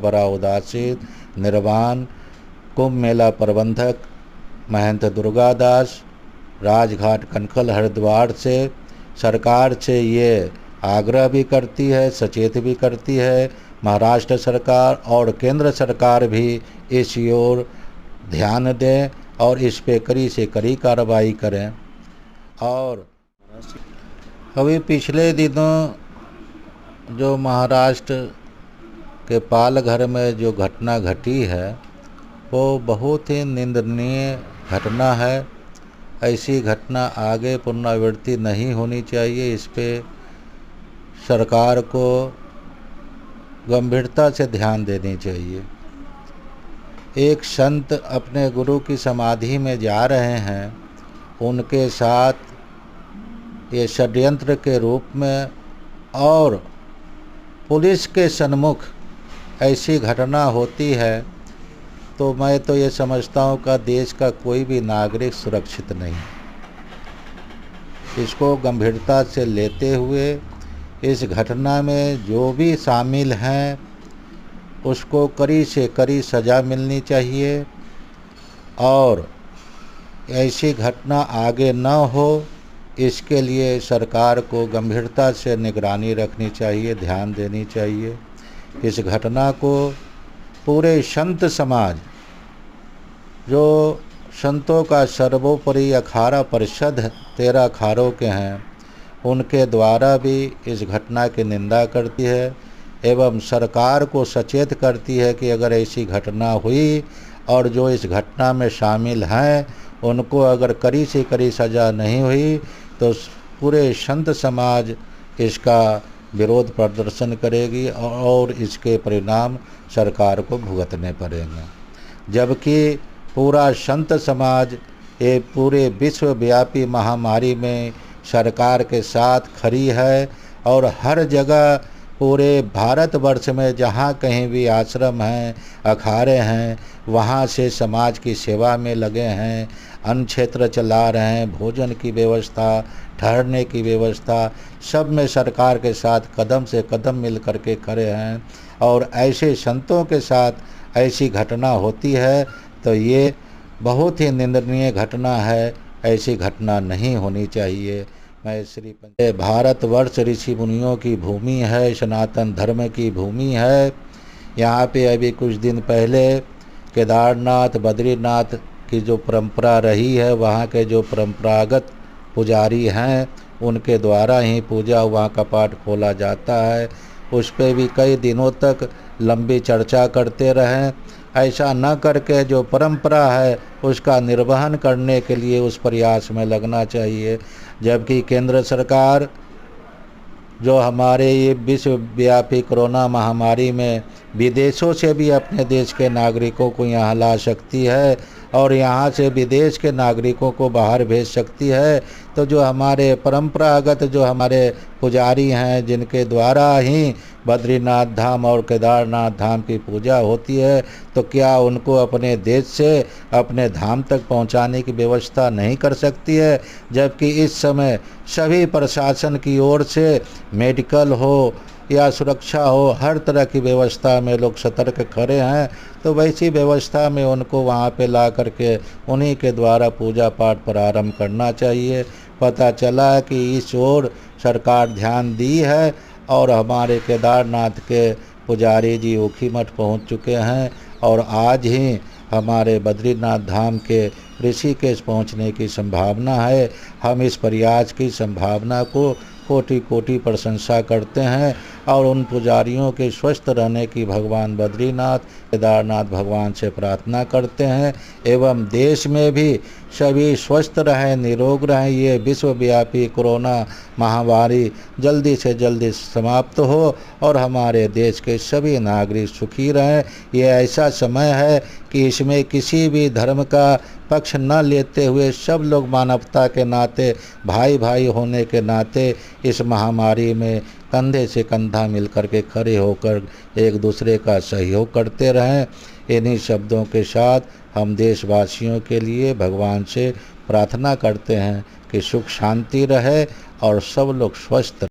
बड़ा उदासीन निर्वाण कुंभ मेला प्रबंधक महंत दुर्गादास राजघाट कनखल हरिद्वार से सरकार से ये आग्रह भी करती है, सचेत भी करती है। महाराष्ट्र सरकार और केंद्र सरकार भी इस ओर ध्यान दें और इस पे कड़ी से कड़ी कार्रवाई करें। और अभी पिछले दिनों जो महाराष्ट्र के पालघर में जो घटना घटी है वो बहुत ही निंदनीय घटना है। ऐसी घटना आगे पुनरावृत्ति नहीं होनी चाहिए। इस पे सरकार को गंभीरता से ध्यान देनी चाहिए। एक संत अपने गुरु की समाधि में जा रहे हैं, उनके साथ ये षड्यंत्र के रूप में और पुलिस के सन्मुख ऐसी घटना होती है तो मैं तो ये समझता हूँ कि देश का कोई भी नागरिक सुरक्षित नहीं। इसको गंभीरता से लेते हुए इस घटना में जो भी शामिल हैं उसको कड़ी से कड़ी सज़ा मिलनी चाहिए और ऐसी घटना आगे न हो इसके लिए सरकार को गंभीरता से निगरानी रखनी चाहिए, ध्यान देनी चाहिए। इस घटना को पूरे संत समाज, जो संतों का सर्वोपरि अखाड़ा परिषद 13 अखाड़ों के हैं, उनके द्वारा भी इस घटना की निंदा करती है एवं सरकार को सचेत करती है कि अगर ऐसी घटना हुई और जो इस घटना में शामिल हैं उनको अगर कड़ी से कड़ी सज़ा नहीं हुई तो पूरे संत समाज इसका विरोध प्रदर्शन करेगी और इसके परिणाम सरकार को भुगतने पड़ेंगे। जबकि पूरा संत समाज ये पूरे विश्वव्यापी महामारी में सरकार के साथ खड़ी है और हर जगह पूरे भारतवर्ष में जहाँ कहीं भी आश्रम हैं, अखाड़े हैं, वहाँ से समाज की सेवा में लगे हैं, अन्न क्षेत्र चला रहे हैं, भोजन की व्यवस्था, ठहरने की व्यवस्था, सब में सरकार के साथ कदम से कदम मिल कर के खड़े हैं। और ऐसे संतों के साथ ऐसी घटना होती है तो ये बहुत ही निंदनीय घटना है। ऐसी घटना नहीं होनी चाहिए। मैं श्री भारतवर्ष ऋषि मुनियों की भूमि है, सनातन धर्म की भूमि है। यहाँ पे अभी कुछ दिन पहले केदारनाथ बद्रीनाथ की जो परंपरा रही है, वहाँ के जो परंपरागत पुजारी हैं उनके द्वारा ही पूजा वहाँ का पाठ खोला जाता है। उस पर भी कई दिनों तक लंबी चर्चा करते रहें। ऐसा न करके जो परंपरा है उसका निर्वहन करने के लिए उस प्रयास में लगना चाहिए। जबकि केंद्र सरकार जो हमारे ये विश्वव्यापी कोरोना महामारी में विदेशों से भी अपने देश के नागरिकों को यहाँ ला सकती है और यहाँ से विदेश के नागरिकों को बाहर भेज सकती है, तो जो हमारे परंपरागत जो हमारे पुजारी हैं जिनके द्वारा ही बद्रीनाथ धाम और केदारनाथ धाम की पूजा होती है, तो क्या उनको अपने देश से अपने धाम तक पहुंचाने की व्यवस्था नहीं कर सकती है? जबकि इस समय सभी प्रशासन की ओर से मेडिकल हो या सुरक्षा हो, हर तरह की व्यवस्था में लोग सतर्क खड़े हैं। तो वैसी व्यवस्था में उनको वहाँ पे ला करके उन्हीं के द्वारा पूजा पाठ प्रारंभ करना चाहिए। पता चला कि इस ओर सरकार ध्यान दी है और हमारे केदारनाथ के पुजारी जी ऊखीमठ पहुँच चुके हैं और आज ही हमारे बद्रीनाथ धाम के ऋषिकेश पहुँचने की संभावना है। हम इस प्रयास की संभावना को कोटि कोटि प्रशंसा करते हैं और उन पुजारियों के स्वस्थ रहने की भगवान बद्रीनाथ केदारनाथ भगवान से प्रार्थना करते हैं एवं देश में भी सभी स्वस्थ रहें, निरोग रहें। ये विश्वव्यापी कोरोना महामारी जल्दी से जल्दी समाप्त हो और हमारे देश के सभी नागरिक सुखी रहें। ये ऐसा समय है कि इसमें किसी भी धर्म का पक्ष न लेते हुए सब लोग मानवता के नाते, भाई भाई होने के नाते इस महामारी में कंधे से कंधा मिल कर के खड़े होकर एक दूसरे का सहयोग करते रहें। इन्हीं शब्दों के साथ हम देशवासियों के लिए भगवान से प्रार्थना करते हैं कि सुख शांति रहे और सब लोग स्वस्थ